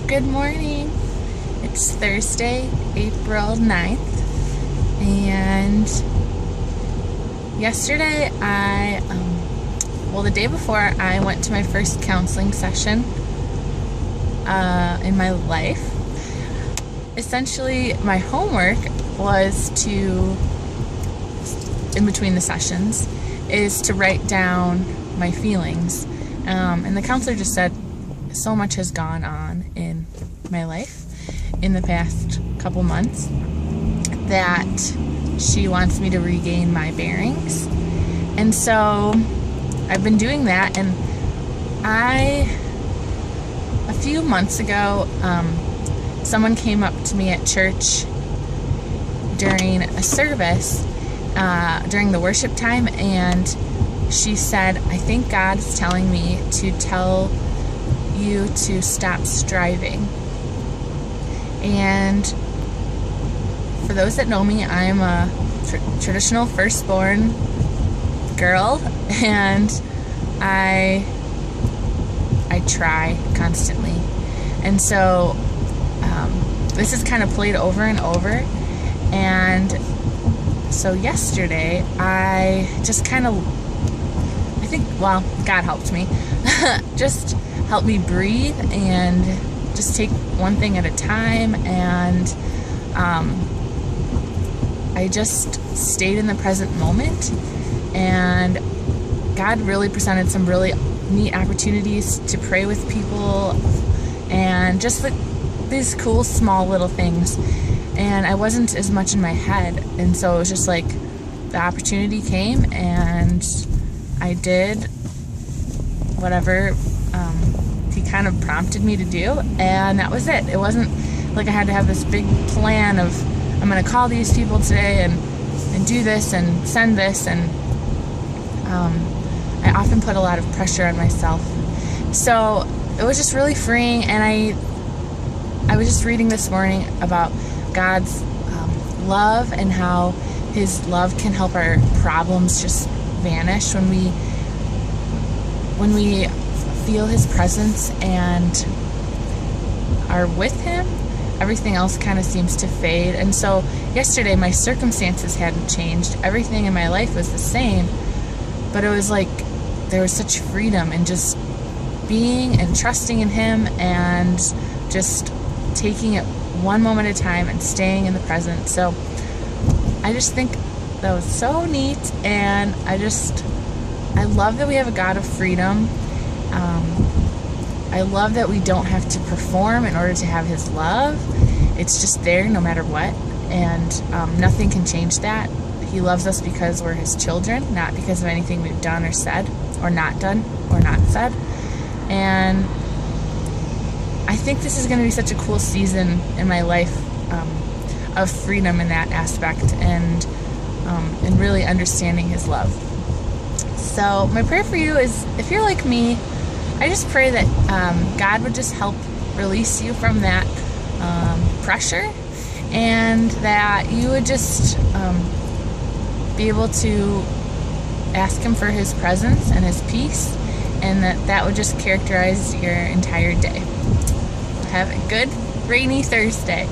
Good morning. It's Thursday, April 9th, and yesterday the day before, I went to my first counseling session in my life. Essentially, my homework was in between the sessions, is to write down my feelings. And the counselor just said, so much has gone on in my life in the past couple months that she wants me to regain my bearings. And so I've been doing that, and a few months ago, someone came up to me at church during a service, during the worship time, and she said, I think God's telling me to tell you to stop striving. And for those that know me, I'm a traditional firstborn girl, and I try constantly. And so this is kind of played over and over. And so yesterday, I think God helped me. Just help me breathe and just take one thing at a time. And I just stayed in the present moment, and God really presented some really neat opportunities to pray with people, and just these cool small little things. And I wasn't as much in my head, and so it was just like the opportunity came, and I did whatever he kind of prompted me to do, and that was it. It wasn't like I had to have this big plan of, I'm going to call these people today and do this and send this, and I often put a lot of pressure on myself. So it was just really freeing. And I was just reading this morning about God's love, and how his love can help our problems just vanish when we feel his presence and are with him. Everything else kind of seems to fade. And so yesterday, my circumstances hadn't changed. Everything in my life was the same, but it was like there was such freedom in just being and trusting in him, and just taking it one moment at a time and staying in the present. So I just think that was so neat, and I love that we have a God of freedom. I love that we don't have to perform in order to have his love. It's just there no matter what, and nothing can change that. He loves us because we're his children, not because of anything we've done or said, or not done or not said. And I think this is going to be such a cool season in my life of freedom in that aspect, and really understanding his love. So my prayer for you is, if you're like me, I just pray that God would just help release you from that pressure, and that you would just be able to ask him for his presence and his peace, and that would just characterize your entire day. Have a good rainy Thursday.